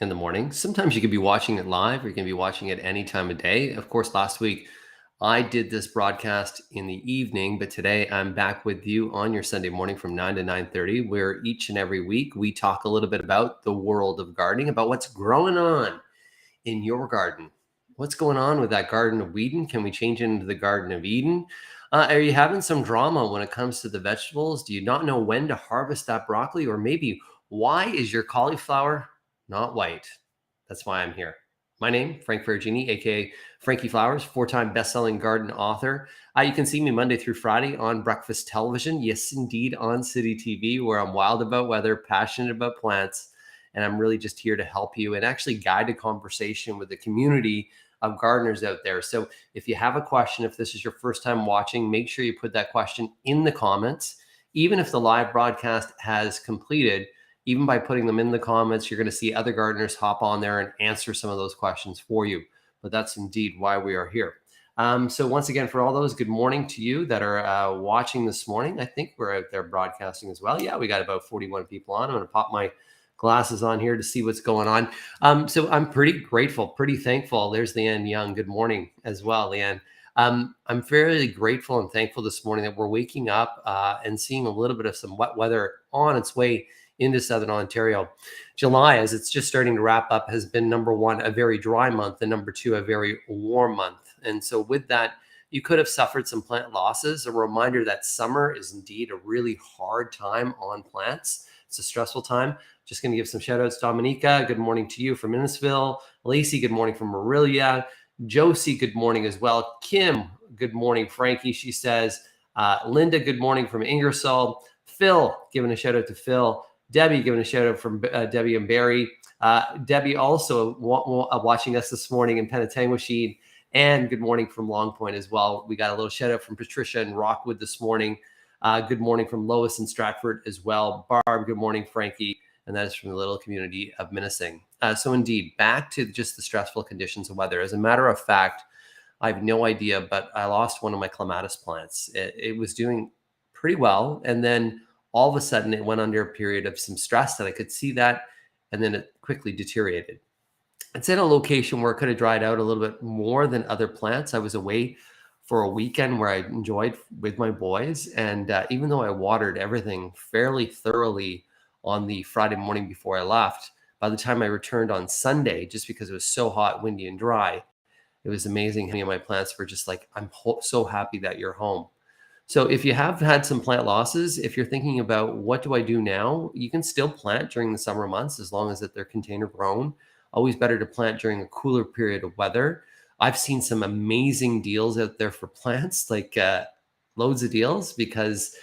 in the morning. Sometimes you could be watching it live or you can be watching it any time of day. Of course, last week I did this broadcast in the evening, but today I'm back with you on your Sunday morning from 9 to 9:30, where each and every week we talk a little bit about the world of gardening, about what's growing on in your garden. What's going on with that Garden of Eden? Can we change it into the Garden of Eden? Are you having some drama when it comes to the vegetables? Do you not know when to harvest that broccoli? Or maybe why is your cauliflower not white? That's why I'm here. My name, Frank Ferragini, aka Frankie Flowers, four-time best-selling garden author. You can see me Monday through Friday on breakfast television. Yes, indeed, on City TV, where I'm wild about weather, passionate about plants, and I'm really just here to help you and actually guide a conversation with the community of gardeners out there. So if you have a question, if this is your first time watching, make sure you put that question in the comments. Even if the live broadcast has completed, even by putting them in the comments, you're going to see other gardeners hop on there and answer some of those questions for you. But that's indeed why we are here. So once again, for all those, good morning to you that are watching this morning. I think we're out there broadcasting as well. Yeah, we got about 41 people on. I'm going to pop my glasses on here to see what's going on. So I'm pretty grateful, pretty thankful. There's Leanne Young. Good morning as well, Leanne. I'm fairly grateful and thankful this morning that we're waking up and seeing a little bit of some wet weather on its way into Southern Ontario. July, as it's just starting to wrap up, has been number one, a very dry month, and number two, a very warm month. And so with that, you could have suffered some plant losses. A reminder that summer is indeed a really hard time on plants. It's a stressful time. Just going to give some shout outs. Dominica, good morning to you from Innisfil. Lacey, good morning from Marilia. Josie, good morning as well. Kim, good morning. Frankie, she says. Linda, good morning from Ingersoll. Phil, giving a shout out to Phil. Debbie, giving a shout out from Debbie and Barry. Debbie also watching us this morning in Penetanguishene. And good morning from Long Point as well. We got a little shout out from Patricia and Rockwood this morning. Good morning from Lois and Stratford as well. Barb, good morning, Frankie. And that is from the little community of Minising. So indeed, back to just the stressful conditions of weather. As a matter of fact, I have no idea, but I lost one of my Clematis plants. It was doing pretty well. And then all of a sudden it went under a period of some stress that I could see that. And then it quickly deteriorated. It's in a location where it could have dried out a little bit more than other plants. I was away for a weekend where I enjoyed with my boys. And even though I watered everything fairly thoroughly on the Friday morning before I left, by the time I returned on Sunday, just because it was so hot, windy, and dry, it was amazing. Many of my plants were just like, I'm so happy that you're home. So if you have had some plant losses, if you're thinking about what do I do now, you can still plant during the summer months as long as that they're container grown. Always better to plant during a cooler period of weather. I've seen some amazing deals out there for plants, like loads of deals, because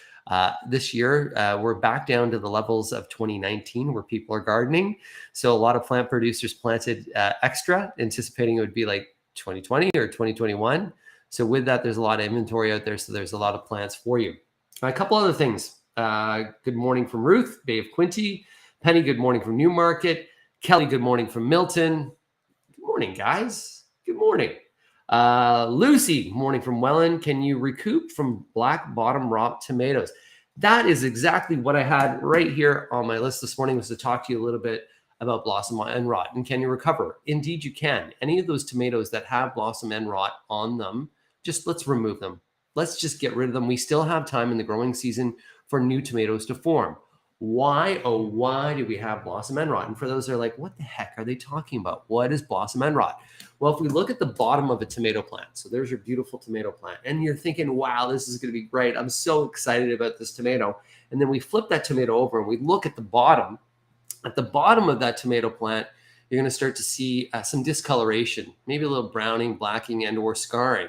this year we're back down to the levels of 2019 where people are gardening. So a lot of plant producers planted extra, anticipating it would be like 2020 or 2021. So with that, there's a lot of inventory out there. So there's a lot of plants for you. A couple other things. Good morning from Ruth, Bay of Quinte. Penny, good morning from Newmarket. Kelly, good morning from Milton. Good morning, guys. Good morning. Lucy, morning from Welland. Can you recoup from black bottom rot tomatoes? That is exactly what I had right here on my list this morning, was to talk to you a little bit about blossom end rot. And can you recover? Indeed, you can. Any of those tomatoes that have blossom end rot on them, just let's remove them. Let's just get rid of them. We still have time in the growing season for new tomatoes to form. Why, oh, why do we have blossom end rot? And for those that are like, what the heck are they talking about? What is blossom end rot? Well, if we look at the bottom of a tomato plant, so there's your beautiful tomato plant, and you're thinking, wow, this is going to be great. I'm so excited about this tomato. And then we flip that tomato over and we look at the bottom. At the bottom of that tomato plant, you're going to start to see some discoloration, maybe a little browning, blacking, and or scarring.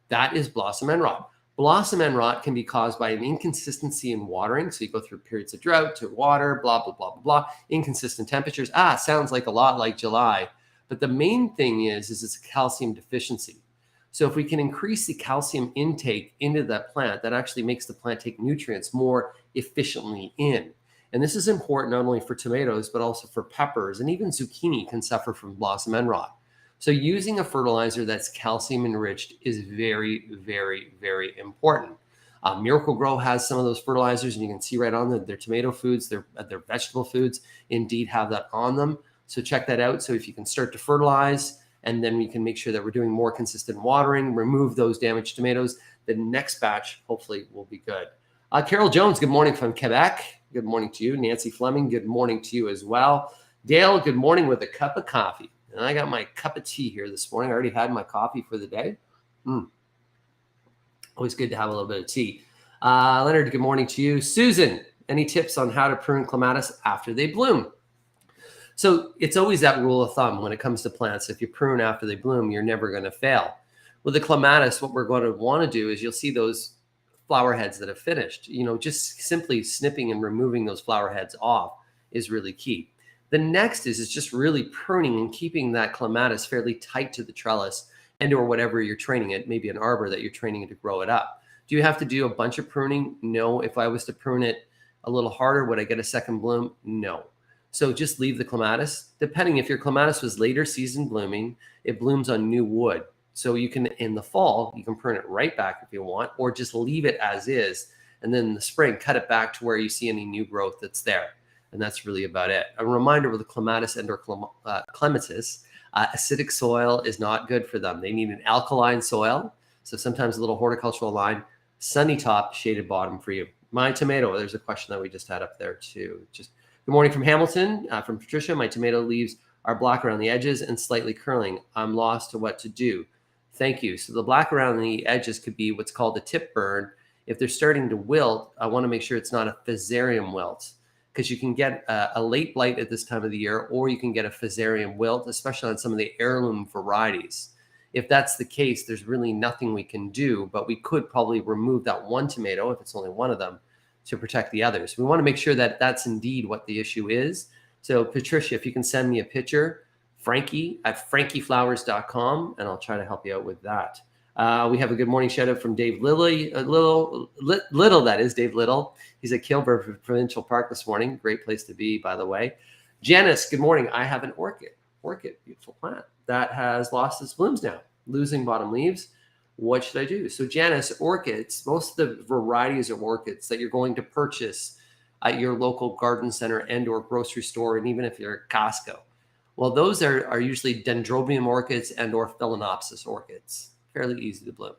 That is blossom end rot. Blossom end rot can be caused by an inconsistency in watering. So you go through periods of drought to water, blah, blah, blah, blah, blah, inconsistent temperatures. Sounds like a lot like July. But the main thing is it's a calcium deficiency. So if we can increase the calcium intake into that plant, that actually makes the plant take nutrients more efficiently in. And this is important not only for tomatoes, but also for peppers, and even zucchini can suffer from blossom end rot. So using a fertilizer that's calcium enriched is very, very, very important. Miracle Grow has some of those fertilizers, and you can see right on their tomato foods, their vegetable foods indeed have that on them. So check that out. So if you can start to fertilize, and then we can make sure that we're doing more consistent watering, remove those damaged tomatoes, the next batch hopefully will be good. Carol Jones, good morning from Quebec. Good morning to you. Nancy Fleming, good morning to you as well. Dale, good morning with a cup of coffee. And I got my cup of tea here this morning. I already had my coffee for the day. Always good to have a little bit of tea. Leonard, good morning to you. Susan, any tips on how to prune clematis after they bloom? So it's always that rule of thumb when it comes to plants. If you prune after they bloom, you're never going to fail. With the clematis, what we're going to want to do is you'll see those flower heads that have finished. Just simply snipping and removing those flower heads off is really key. The next is just really pruning and keeping that clematis fairly tight to the trellis and or whatever you're training it, maybe an arbor that you're training it to grow it up. Do you have to do a bunch of pruning? No. If I was to prune it a little harder, would I get a second bloom? No. So just leave the clematis. Depending if your clematis was later season blooming, it blooms on new wood. So you can, in the fall, you can prune it right back if you want, or just leave it as is. And then in the spring, cut it back to where you see any new growth that's there. And that's really about it. A reminder with the clematis and or clematis, acidic soil is not good for them. They need an alkaline soil. So sometimes a little horticultural line, sunny top, shaded bottom for you. My tomato, there's a question that we just had up there too. Good morning from Hamilton, from Patricia. My tomato leaves are black around the edges and slightly curling. I'm lost to what to do. Thank you. So the black around the edges could be what's called a tip burn. If they're starting to wilt, I want to make sure it's not a fusarium wilt, because you can get a late blight at this time of the year, or you can get a fusarium wilt, especially on some of the heirloom varieties. If that's the case, there's really nothing we can do, but we could probably remove that one tomato, if it's only one of them, to protect the others. We want to make sure that that's indeed what the issue is. So Patricia, if you can send me a picture, Frankie at frankieflowers.com, and I'll try to help you out with that. We have a good morning shout out from Dave Little, that is Dave Little. He's at Kilburn Provincial Park this morning. Great place to be, by the way. Janice, good morning. I have an orchid, beautiful plant that has lost its blooms now, losing bottom leaves. What should I do? So Janice, orchids, most of the varieties of orchids that you're going to purchase at your local garden center and or grocery store, and even if you're at Costco, well, those are usually dendrobium orchids and or phalaenopsis orchids, fairly easy to bloom.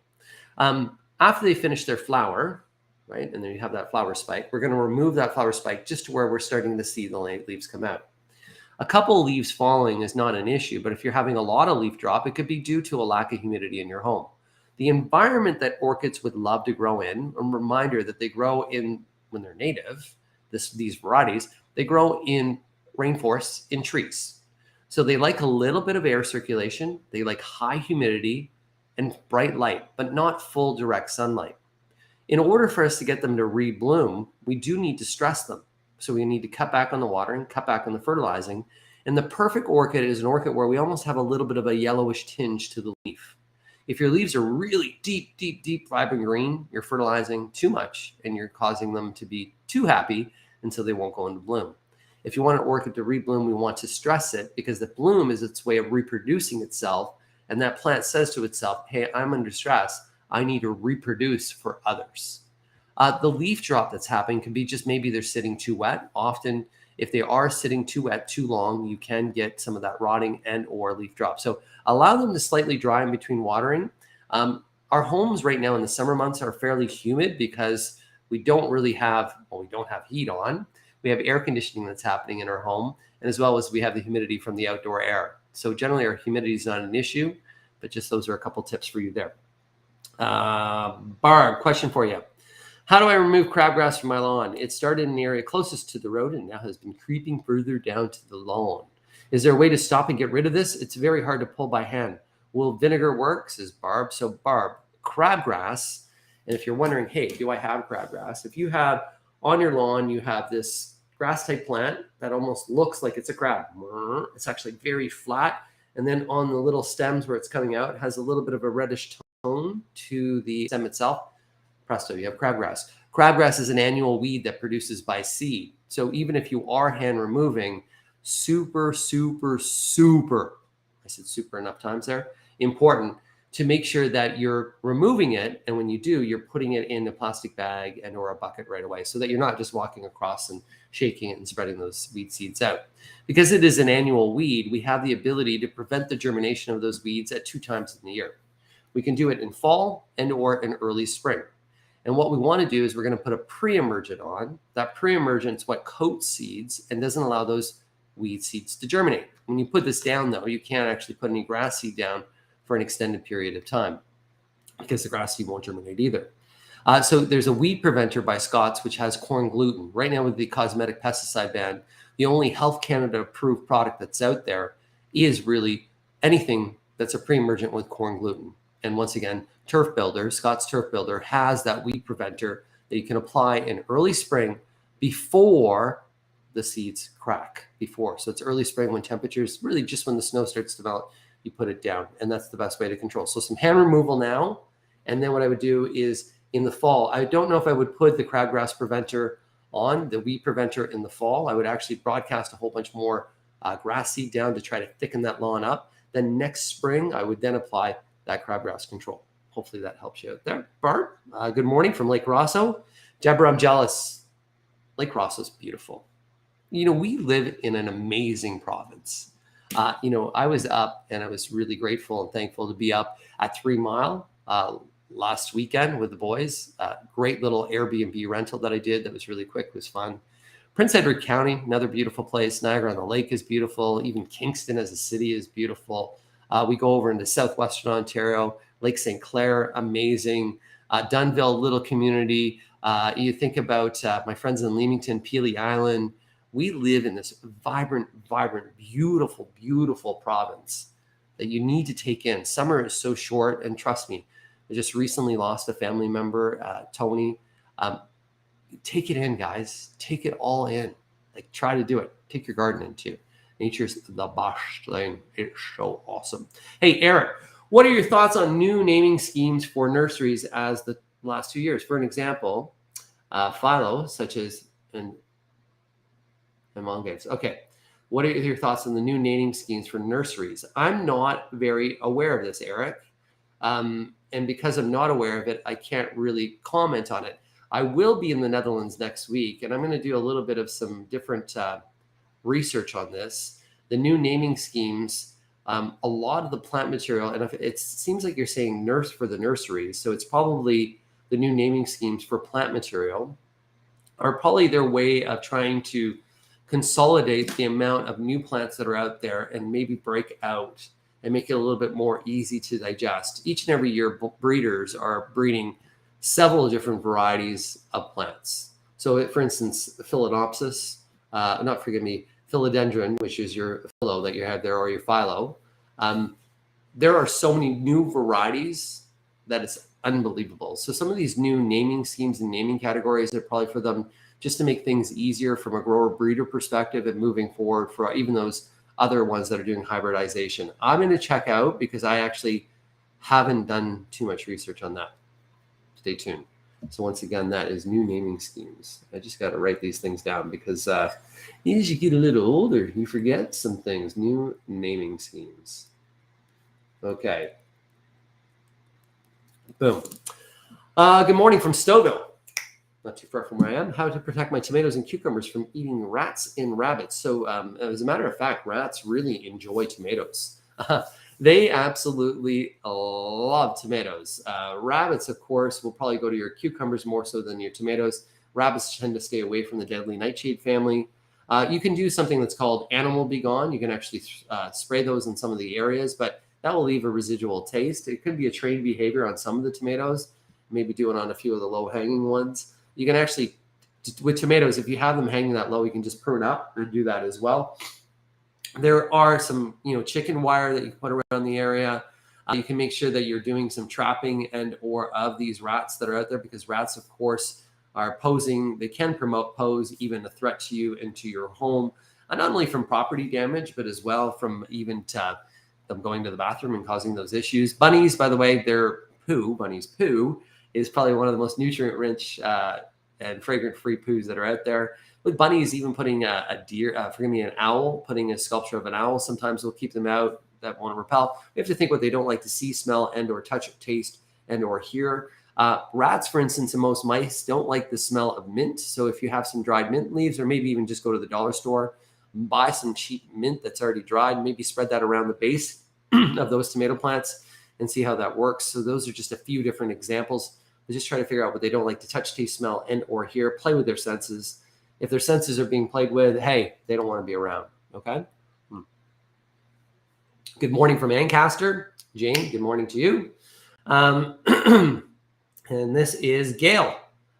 After they finish their flower, right, and then you have that flower spike, we're going to remove that flower spike just to where we're starting to see the leaves come out. A couple of leaves falling is not an issue, but if you're having a lot of leaf drop, it could be due to a lack of humidity in your home. The environment that orchids would love to grow in, a reminder that they grow in, when they're native, these varieties, they grow in rainforests, in trees. So they like a little bit of air circulation. They like high humidity and bright light, but not full direct sunlight. In order for us to get them to rebloom, we do need to stress them. So we need to cut back on the watering, cut back on the fertilizing. And the perfect orchid is an orchid where we almost have a little bit of a yellowish tinge to the leaf. If your leaves are really deep, vibrant green, you're fertilizing too much and you're causing them to be too happy, and so they won't go into bloom. If you want an orchid to rebloom, we want to stress it, because the bloom is its way of reproducing itself. And that plant says to itself, hey, I'm under stress. I need to reproduce for others. The leaf drop that's happening can be just maybe they're sitting too wet. Often, if they are sitting too wet too long, you can get some of that rotting and or leaf drop. So allow them to slightly dry in between watering. Our homes right now in the summer months are fairly humid because we don't have heat on. We have air conditioning that's happening in our home, and as well as we have the humidity from the outdoor air. So generally our humidity is not an issue, but just those are a couple tips for you there. Barb, question for you. How do I remove crabgrass from my lawn? It started in the area closest to the road and now has been creeping further down to the lawn. Is there a way to stop and get rid of this? It's very hard to pull by hand. Will vinegar work, says Barb. So Barb, crabgrass, and if you're wondering, hey, do I have crabgrass? If you have on your lawn, you have this grass type plant that almost looks like it's a crab. It's actually very flat. And then on the little stems where it's coming out, it has a little bit of a reddish tone to the stem itself. Presto, you have crabgrass. Crabgrass is an annual weed that produces by seed. So even if you are hand removing, super, I said super enough times there, important to make sure that you're removing it. And when you do, you're putting it in a plastic bag and or a bucket right away, so that you're not just walking across and shaking it and spreading those weed seeds out. Because it is an annual weed, we have the ability to prevent the germination of those weeds at 2 times in the year. We can do it in fall and or in early spring. And what we want to do is we're going to put a pre-emergent on. That pre-emergent is what coats seeds and doesn't allow those weed seeds to germinate. When you put this down, though, you can't actually put any grass seed down for an extended period of time because the grass seed won't germinate either. So there's a weed preventer by Scott's, which has corn gluten. Right now with the cosmetic pesticide ban, the only Health Canada approved product that's out there is really anything that's a pre-emergent with corn gluten. And once again, Turf Builder, Scott's Turf Builder has that weed preventer that you can apply in early spring before the seeds crack. So it's early spring when temperatures, really just when the snow starts to melt, you put it down. And that's the best way to control. So some hand removal now. And then what I would do is in the fall, I don't know if I would put the crabgrass preventer on, the weed preventer in the fall. I would actually broadcast a whole bunch more grass seed down to try to thicken that lawn up. Then next spring, I would then apply that crabgrass control. Hopefully that helps you out there. Bart, good morning from Lake Rosso. Deborah, I'm jealous. Lake Rosso's beautiful. We live in an amazing province. I was up and I was really grateful and thankful to be up at 3 Mile last weekend with the boys. Great little Airbnb rental that I did that was really quick, was fun. Prince Edward County, another beautiful place. Niagara-on-the-Lake is beautiful. Even Kingston as a city is beautiful. We go over into southwestern Ontario, Lake St. Clair, amazing. Dunnville, little community. You think about my friends in Leamington, Pelee Island. We live in this vibrant, beautiful, beautiful province that you need to take in. Summer is so short, and trust me, I just recently lost a family member, Tony. Take it in, guys. Take it all in. Try to do it. Take your garden in too. Nature's the best thing. It's so awesome. Hey, Eric, what are your thoughts on new naming schemes for nurseries as the last 2 years? For an example, Philo, such as and Mongates. Okay, what are your thoughts on the new naming schemes for nurseries? I'm not very aware of this, Eric. And because I'm not aware of it, I can't really comment on it. I will be in the Netherlands next week, and I'm going to do a little bit of some different research on this. The new naming schemes, a lot of the plant material, and if it seems like you're saying nurse for the nurseries, so it's probably the new naming schemes for plant material are probably their way of trying to consolidate the amount of new plants that are out there and maybe break out and make it a little bit more easy to digest. Each and every year, breeders are breeding several different varieties of plants. So, for instance, Phalaenopsis, Philodendron, which is your philo that you have there, or your philo. There are so many new varieties that it's unbelievable. So some of these new naming schemes and naming categories are probably for them just to make things easier from a grower breeder perspective and moving forward for even those other ones that are doing hybridization. I'm going to check out because I actually haven't done too much research on that. Stay tuned. So once again, that is new naming schemes. I just got to write these things down because as you get a little older, you forget some things. New naming schemes. Okay. Boom. Good morning from Stouffville. Not too far from where I am. How to protect my tomatoes and cucumbers from eating rats and rabbits. So as a matter of fact, rats really enjoy tomatoes. They absolutely love tomatoes. Rabbits, of course, will probably go to your cucumbers more so than your tomatoes. Rabbits tend to stay away from the deadly nightshade family. You can do something that's called Animal Be Gone. You can actually spray those in some of the areas, but that will leave a residual taste. It could be a trained behavior on some of the tomatoes, maybe do it on a few of the low-hanging ones. You can actually, with tomatoes, if you have them hanging that low, you can just prune up and do that as well. There are some, chicken wire that you can put around the area. You can make sure that you're doing some trapping and or of these rats that are out there, because rats, of course, are posing. They can pose even a threat to you and to your home, and not only from property damage, but as well from even to them going to the bathroom and causing those issues. Bunnies, by the way, bunnies' poo is probably one of the most nutrient-rich and fragrant-free poos that are out there. With bunnies, even putting an owl, putting a sculpture of an owl, sometimes will keep them out. That won't repel. We have to think what they don't like to see, smell, and or touch, taste, and or hear. Rats, for instance, and most mice don't like the smell of mint. So if you have some dried mint leaves, or maybe even just go to the dollar store, buy some cheap mint that's already dried, maybe spread that around the base of those tomato plants and see how that works. So those are just a few different examples. They just try to figure out what they don't like to touch, taste, smell, and or hear. Play with their senses. If their senses are being played with, hey, they don't want to be around. Okay. Good morning from Ancaster. Jane, good morning to you. And this is Gail.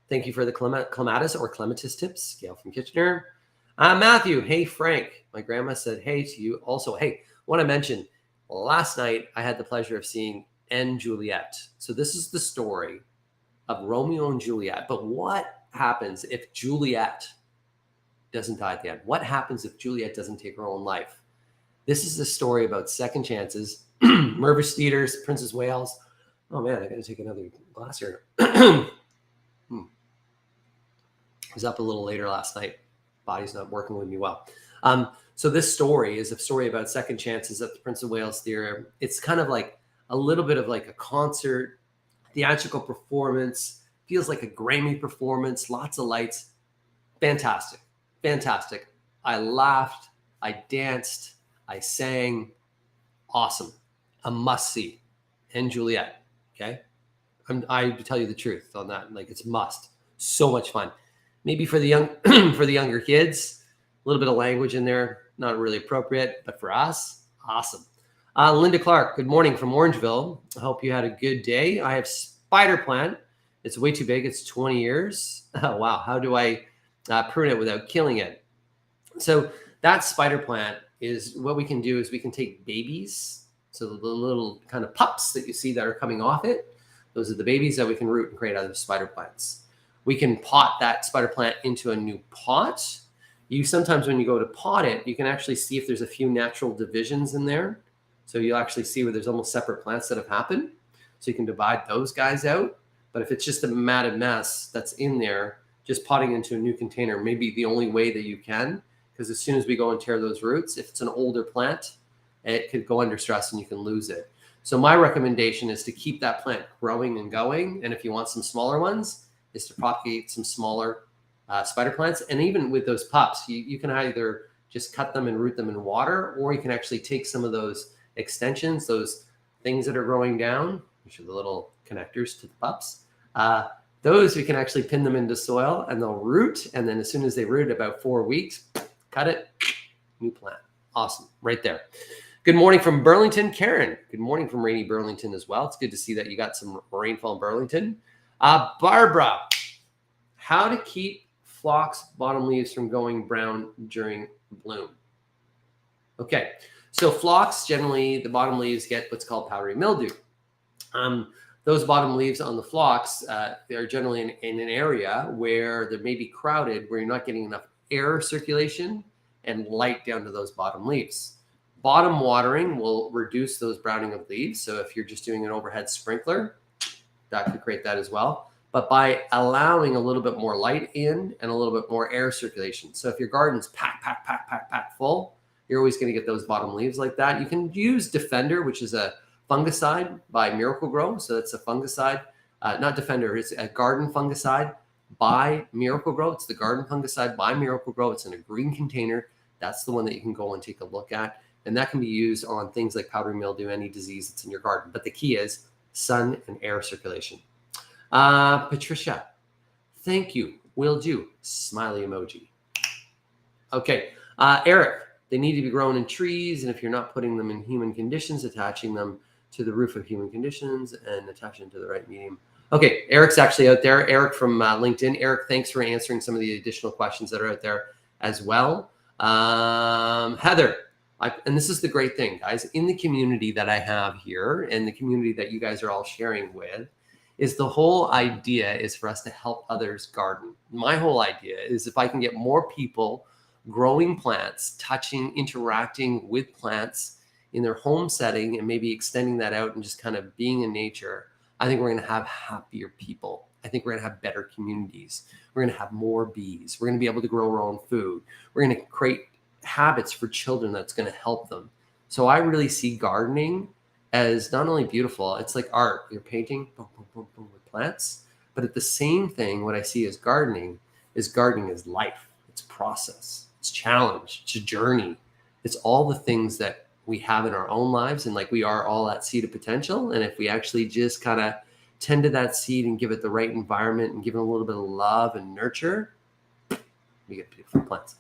Thank you for the Clematis or Clematis tips. Gail from Kitchener. Matthew, hey, Frank. My grandma said hey to you. Also, hey, want to mention, last night I had the pleasure of seeing and Juliet. So this is the story of Romeo and Juliet. But what happens if Juliet doesn't die at the end? What happens if Juliet doesn't take her own life? This is a story about second chances. Mervis Theaters, Princess Wales. Oh man, I got to take another glass here. I was up a little later last night. Body's not working with me well. So this story is a story about second chances at the Prince of Wales Theatre. It's kind of like a little bit of like a concert, theatrical performance. Feels like a Grammy performance. Lots of lights. Fantastic. Fantastic. I laughed. I danced. I sang. Awesome. A must see. And Juliet. Okay. I tell you the truth on that. Like, it's must. So much fun. Maybe for the young, for the younger kids, a little bit of language in there, not really appropriate, but for us, awesome. Linda Clark, good morning from Orangeville. I hope you had a good day. I have spider plant. It's way too big. It's 20 years. Oh, wow. How do I prune it without killing it? So that spider plant is what we can do is we can take babies. So the little kind of pups that you see that are coming off it, those are the babies that we can root and create other spider plants. We can pot that spider plant into a new pot. You sometimes when you go to pot it, you can actually see if there's a few natural divisions in there. So you'll actually see where there's almost separate plants that have happened. So you can divide those guys out. But if it's just a matted mess that's in there, just potting into a new container may be the only way that you can. Because as soon as we go and tear those roots, if it's an older plant, it could go under stress and you can lose it. So my recommendation is to keep that plant growing and going. And if you want some smaller ones, is to propagate some smaller spider plants. And even with those pups, you can either just cut them and root them in water, or you can actually take some of those extensions, those things that are growing down, which are the little connectors to the pups. Those we can actually pin them into soil and they'll root. And then as soon as they root, about 4 weeks, cut it, new plant. Awesome, right there. Good morning from Burlington, Karen. Good morning from rainy Burlington as well. It's good to see that you got some rainfall in Burlington. Barbara, how to keep phlox bottom leaves from going brown during bloom. Okay, so phlox, generally the bottom leaves get what's called powdery mildew. Those bottom leaves on the phlox, they're generally in an area where they may be crowded, where you're not getting enough air circulation and light down to those bottom leaves. Bottom watering will reduce those browning of leaves. So if you're just doing an overhead sprinkler, that could create that as well. But by allowing a little bit more light in and a little bit more air circulation. So if your garden's packed full, you're always going to get those bottom leaves like that. You can use Defender, which is a fungicide by Miracle-Gro. So it's a fungicide, not Defender, it's a garden fungicide by Miracle-Gro. It's the garden fungicide by Miracle-Gro. It's in a green container. That's the one that you can go and take a look at. And that can be used on things like powdery mildew, any disease that's in your garden. But the key is sun and air circulation. Patricia, thank you. Will do. Smiley emoji. Okay. Eric, they need to be grown in trees. And if you're not putting them in human conditions, attaching them to the roof of human conditions and attaching them to the right medium. Okay. Eric's actually out there. Eric from LinkedIn. Eric, thanks for answering some of the additional questions that are out there as well. Heather, and this is the great thing, guys, in the community that I have here and the community that you guys are all sharing with, is the whole idea is for us to help others garden. My whole idea is if I can get more people growing plants, touching, interacting with plants in their home setting and maybe extending that out and just kind of being in nature, I think we're going to have happier people. I think we're going to have better communities. We're going to have more bees. We're going to be able to grow our own food. We're going to create habits for children that's going to help them. So I really see gardening as not only beautiful, it's like art. You're painting, boom, boom, boom, boom, with plants. But at the same thing, what I see as gardening is life. It's process. It's challenge. It's a journey. It's all the things that we have in our own lives. And like we are all that seed of potential. And if we actually just kind of tend to that seed and give it the right environment and give it a little bit of love and nurture, we get beautiful plants.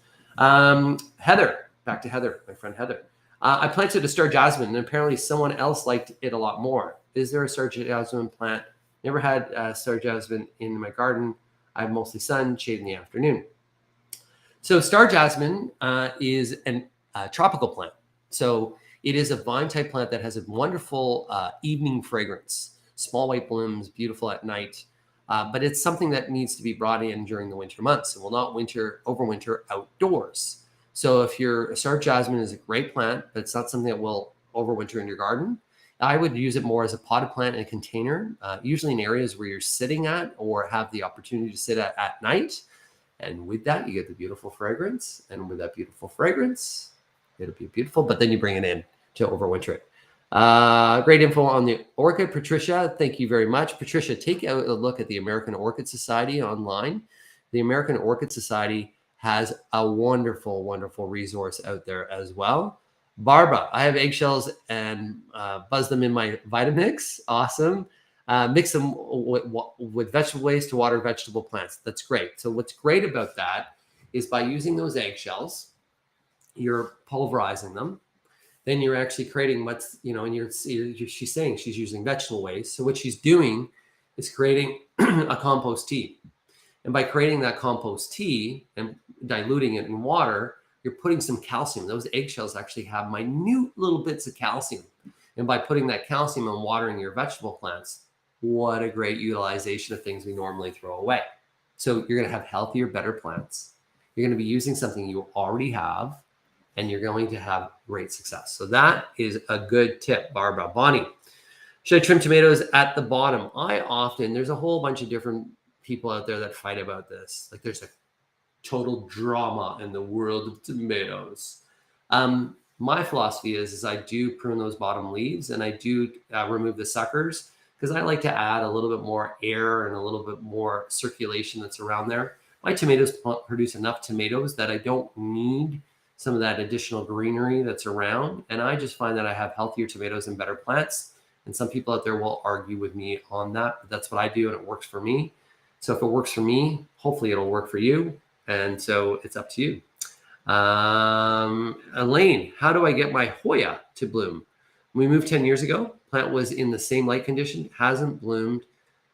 Heather, back to Heather, my friend Heather. I planted a star jasmine, and apparently someone else liked it a lot more. Is there a star jasmine plant? Never had star jasmine in my garden. I have mostly sun, shade in the afternoon. So star jasmine is a tropical plant. So it is a vine type plant that has a wonderful evening fragrance, small white blooms, beautiful at night. But it's something that needs to be brought in during the winter months and will not overwinter outdoors. So if your star jasmine is a great plant, but it's not something that will overwinter in your garden, I would use it more as a potted plant in a container, usually in areas where you're sitting at or have the opportunity to sit at night. And with that, you get the beautiful fragrance. And with that beautiful fragrance, it'll be beautiful, but then you bring it in to overwinter it. Great info on the orchid, Patricia. Thank you very much. Patricia, take a look at the American Orchid Society online. The American Orchid Society has a wonderful, wonderful resource out there as well. Barbara, I have eggshells and buzz them in my Vitamix. Awesome. Mix them with vegetable waste to water vegetable plants. That's great. So what's great about that is by using those eggshells, you're pulverizing them. Then you're actually creating what's, and she's saying she's using vegetable waste. So what she's doing is creating a compost tea. And by creating that compost tea and diluting it in water, you're putting some calcium. Those eggshells actually have minute little bits of calcium. And by putting that calcium and watering your vegetable plants, what a great utilization of things we normally throw away. So you're going to have healthier, better plants. You're going to be using something you already have, and you're going to have great success. So that is a good tip, Barbara. Bonnie, should I trim tomatoes at the bottom? There's a whole bunch of different people out there that fight about this. Like there's a total drama in the world of tomatoes. My philosophy is I do prune those bottom leaves, and I do remove the suckers, because I like to add a little bit more air and a little bit more circulation that's around there. My tomatoes produce enough tomatoes that I don't need some of that additional greenery that's around. And I just find that I have healthier tomatoes and better plants. And some people out there will argue with me on that, but that's what I do, and it works for me. So if it works for me, hopefully it'll work for you. And so it's up to you. Elaine, how do I get my Hoya to bloom? We moved 10 years ago. Plant was in the same light condition, hasn't bloomed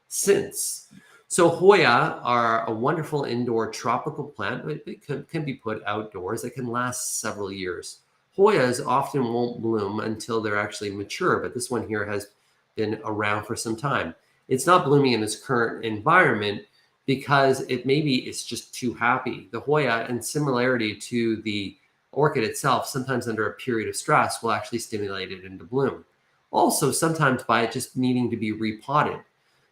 since. So Hoya are a wonderful indoor tropical plant. It can be put outdoors. It can last several years. Hoyas often won't bloom until they're actually mature, but this one here has been around for some time. It's not blooming in its current environment because it's just too happy. The Hoya, in similarity to the orchid itself, sometimes under a period of stress will actually stimulate it into bloom. Also, sometimes by it just needing to be repotted.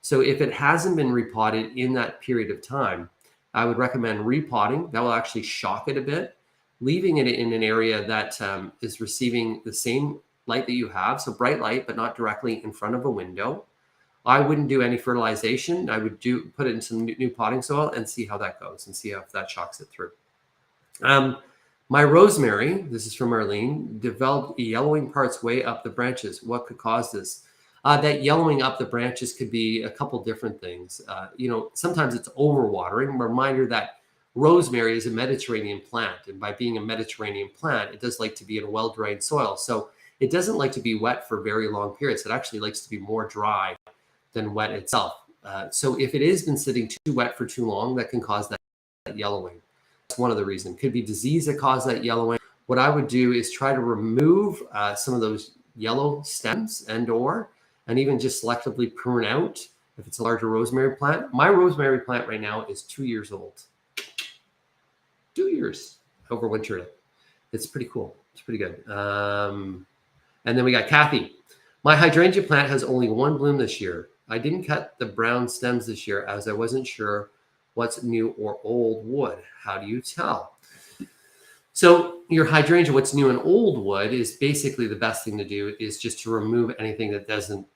So if it hasn't been repotted in that period of time, I would recommend repotting. That will actually shock it a bit, leaving it in an area that is receiving the same light that you have, so bright light, but not directly in front of a window. I wouldn't do any fertilization. I would put it in some new potting soil and see how that goes and see if that shocks it through. My rosemary, this is from Arlene, developed yellowing parts way up the branches. What could cause this? That yellowing up the branches could be a couple different things. Sometimes it's overwatering. Reminder that rosemary is a Mediterranean plant. And by being a Mediterranean plant, it does like to be in a well-drained soil. So it doesn't like to be wet for very long periods. It actually likes to be more dry than wet itself. So if it has been sitting too wet for too long, that can cause that yellowing. That's one of the reasons. Could be disease that caused that yellowing. What I would do is try to remove some of those yellow stems and even just selectively prune out if it's a larger rosemary plant. My rosemary plant right now is 2 years old. 2 years overwintered it. It's pretty cool. It's pretty good. And then we got Kathy. My hydrangea plant has only one bloom this year. I didn't cut the brown stems this year as I wasn't sure what's new or old wood. How do you tell? So your hydrangea, what's new in old wood is basically the best thing to do is just to remove anything that doesn't.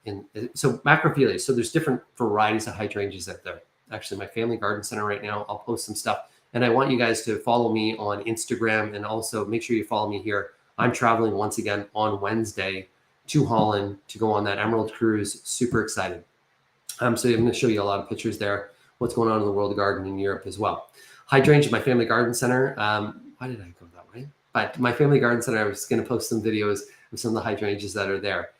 So macrophylla. So there's different varieties of hydrangeas out there. Actually, my family garden center right now, I'll post some stuff. And I want you guys to follow me on Instagram and also make sure you follow me here. I'm traveling once again on Wednesday to Holland to go on that Emerald cruise. Super excited. So I'm going to show you a lot of pictures there. What's going on in the world garden in Europe as well. Hydrangea, my family garden center. Why did I go that way? But my family garden center, I was going to post some videos of some of the hydrangeas that are there.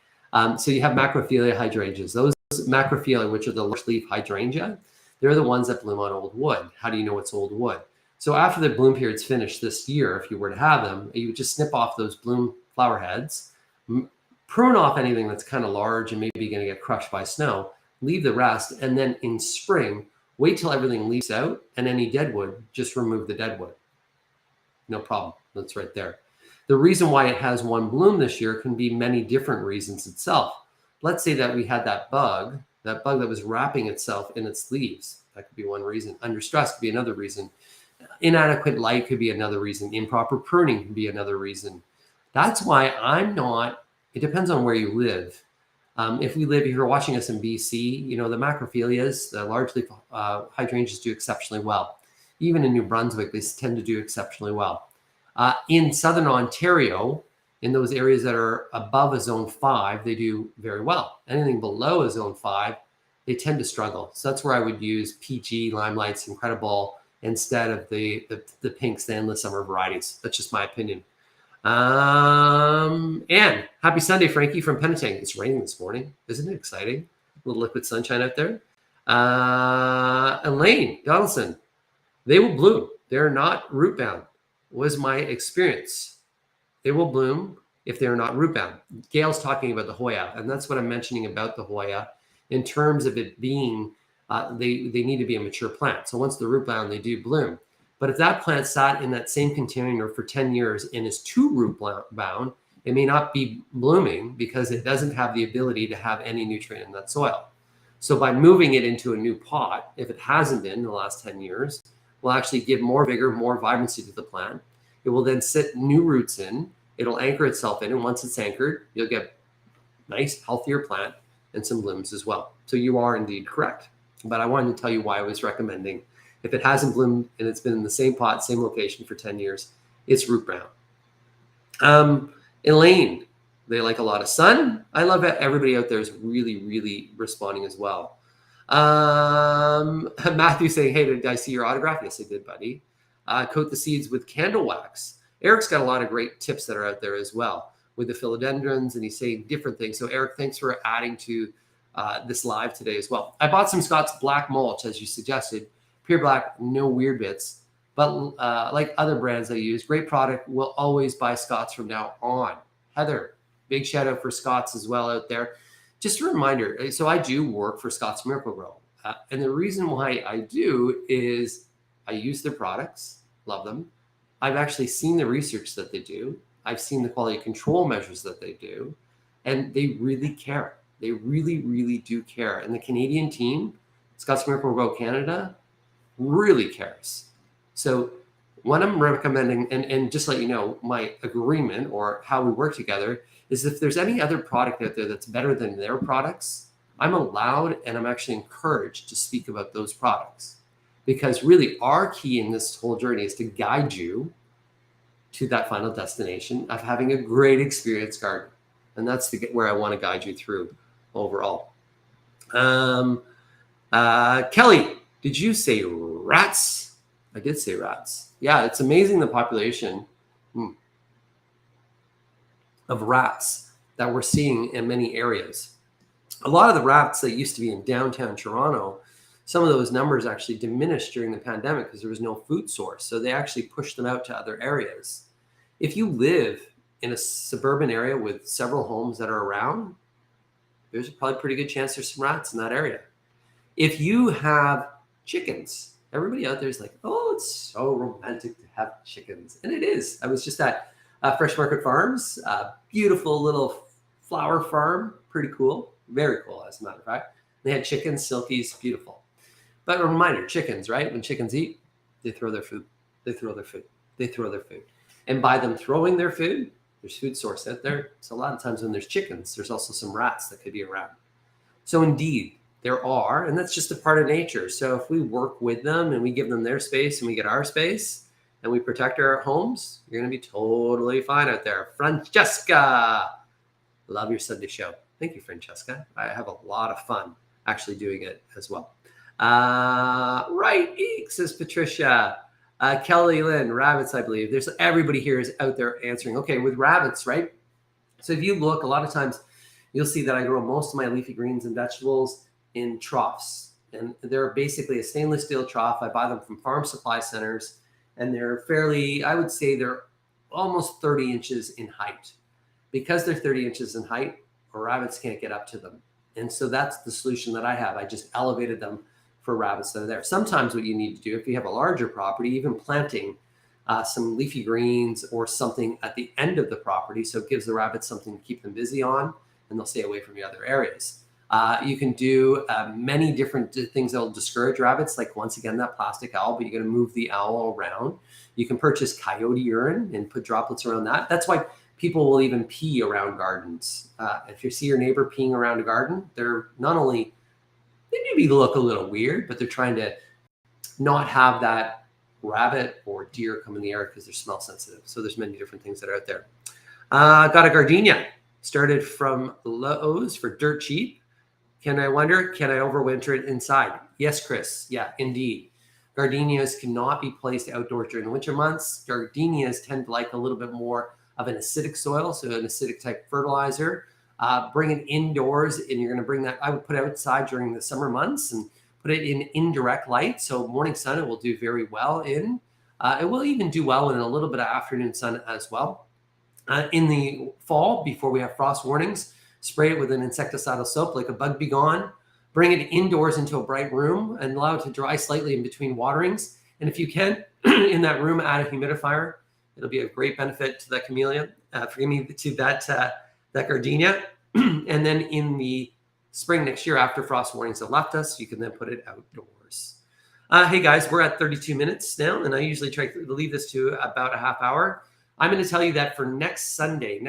So you have macrophylla hydrangeas. Those macrophylla, which are the large leaf hydrangea, they're the ones that bloom on old wood. How do you know it's old wood? So after the bloom period's finished this year, if you were to have them, you would just snip off those bloom flower heads, prune off anything that's kind of large and maybe going to get crushed by snow, leave the rest, and then in spring, wait till everything leaves out, and any dead wood, just remove the dead wood. No problem. That's right there. The reason why it has one bloom this year can be many different reasons itself. Let's say that we had that bug that was wrapping itself in its leaves. That could be one reason. Under stress could be another reason. Inadequate light could be another reason. Improper pruning could be another reason. That's why it depends on where you live. If you're watching us in BC, the macrophyllias, the large leaf hydrangeas do exceptionally well. Even in New Brunswick, they tend to do exceptionally well. In Southern Ontario, in those areas that are above a zone 5, they do very well. Anything below a zone 5, they tend to struggle. So that's where I would use PG, Limelight's Incredible instead of the pink Stanless summer varieties. That's just my opinion. And happy Sunday, Frankie from Penetang. It's raining this morning. Isn't it exciting? A little liquid sunshine out there. Elaine Donaldson, they will bloom. They're not root bound, was my experience. They will bloom if they're not root bound. Gail's talking about the Hoya, and that's what I'm mentioning about the Hoya in terms of it being, they need to be a mature plant. So once they're root bound, they do bloom. But if that plant sat in that same container for 10 years and is too root bound, it may not be blooming because it doesn't have the ability to have any nutrient in that soil. So by moving it into a new pot, if it hasn't been in the last 10 years, will actually give more vigor, more vibrancy to the plant. It will then sit new roots in. It'll anchor itself in. And once it's anchored, you'll get nice, healthier plant and some blooms as well. So you are indeed correct. But I wanted to tell you why I was recommending, if it hasn't bloomed and it's been in the same pot, same location for 10 years, it's root bound. Elaine, they like a lot of sun. I love that everybody out there is really, really responding as well. Matthew saying, hey, did I see your autograph? Yes, I did, buddy. Coat the seeds with candle wax. Eric's got a lot of great tips that are out there as well with the philodendrons, and he's saying different things. So Eric, thanks for adding to this live today as well. I bought some Scott's black mulch, as you suggested. Pure black, no weird bits. But like other brands I use, great product. We'll always buy Scott's from now on. Heather, big shout out for Scott's as well out there. Just a reminder, so I do work for Scott's Miracle-Gro. And the reason why I do is I use their products, love them. I've actually seen the research that they do. I've seen the quality control measures that they do. And they really care. They really, really do care. And the Canadian team, Scott's Miracle-Gro Canada, really cares. So what I'm recommending, and just let you know, my agreement or how we work together is if there's any other product out there that's better than their products, I'm allowed and I'm actually encouraged to speak about those products. Because really our key in this whole journey is to guide you to that final destination of having a great experience garden. And that's where I want to guide you through overall. Kelly, did you say rats? I did say rats. Yeah, it's amazing the population of rats that we're seeing in many areas. A lot of the rats that used to be in downtown Toronto, some of those numbers actually diminished during the pandemic because there was no food source. So they actually pushed them out to other areas. If you live in a suburban area with several homes that are around, there's probably a pretty good chance there's some rats in that area. If you have chickens, everybody out there is like, oh, it's so romantic to have chickens. And it is. I was just at Fresh Market Farms, beautiful little flower farm, pretty cool, very cool as a matter of fact. They had chickens, silkies, beautiful. But a reminder, chickens, right? When chickens eat, they throw their food. They throw their food. They throw their food. And by them throwing their food, there's food source out there. So a lot of times when there's chickens, there's also some rats that could be around. So indeed, there are, and that's just a part of nature. So if we work with them and we give them their space and we get our space and we protect our homes, you're going to be totally fine out there. Francesca, love your Sunday show. Thank you, Francesca. I have a lot of fun actually doing it as well. Right, eek, says Patricia. Kelly Lynn, rabbits, I believe. There's everybody here is out there answering. Okay, with rabbits, right? So if you look, a lot of times you'll see that I grow most of my leafy greens and vegetables in troughs. And they're basically a stainless steel trough. I buy them from farm supply centers. And they're fairly, I would say they're almost 30 inches in height. Because they're 30 inches in height, rabbits can't get up to them. And so that's the solution that I have. I just elevated them for rabbits that are there. Sometimes what you need to do, if you have a larger property, even planting some leafy greens or something at the end of the property, so it gives the rabbits something to keep them busy on, and they'll stay away from the other areas. You can do many different things that will discourage rabbits, like once again, that plastic owl, but you're going to move the owl around. You can purchase coyote urine and put droplets around that. That's why people will even pee around gardens. If you see your neighbor peeing around a garden, they're not only, they maybe look a little weird, but they're trying to not have that rabbit or deer come in the air because they're smell sensitive. So there's many different things that are out there. Got a gardenia, started from Lowe's for dirt cheap. Can I overwinter it inside? Yes, Chris. Yeah, indeed. Gardenias cannot be placed outdoors during the winter months. Gardenias tend to like a little bit more of an acidic soil, so an acidic type fertilizer. Bring it indoors, and you're going to bring that. I would put it outside during the summer months and put it in indirect light. So morning sun, it will do very well in. It will even do well in a little bit of afternoon sun as well. In the fall, before we have frost warnings, spray it with an insecticidal soap like a Bug Be Gone. Bring it indoors into a bright room and allow it to dry slightly in between waterings. And if you can, in that room, add a humidifier. It'll be a great benefit to that camellia, to that gardenia. And then in the spring next year, after frost warnings have left us, you can then put it outdoors. Hey guys, we're at 32 minutes now, and I usually try to leave this to about a half hour. I'm going to tell you that for next Sunday,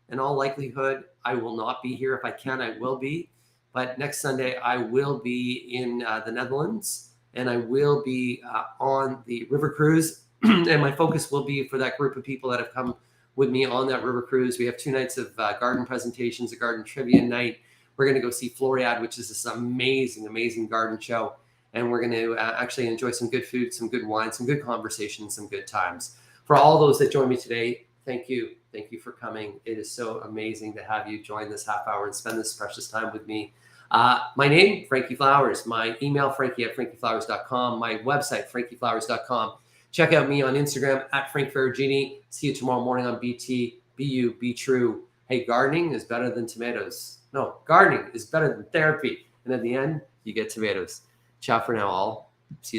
in all likelihood, I will not be here. If I can, I will be. But next Sunday, I will be in the Netherlands, and I will be on the river cruise. And my focus will be for that group of people that have come with me on that river cruise. We have 2 nights of garden presentations, a garden trivia night. We're going to go see Floriade, which is this amazing, amazing garden show. And we're going to actually enjoy some good food, some good wine, some good conversations, some good times. For all those that joined me today, thank you. Thank you for coming. It is so amazing to have you join this half hour and spend this precious time with me. My name, Frankie Flowers. My email, frankie@frankieflowers.com. My website, frankieflowers.com. Check out me on Instagram @Frank Ferragini. See you tomorrow morning on BT. Be you, be true. Hey, gardening is better than tomatoes. No, gardening is better than therapy. And at the end, you get tomatoes. Ciao for now, all. See you soon.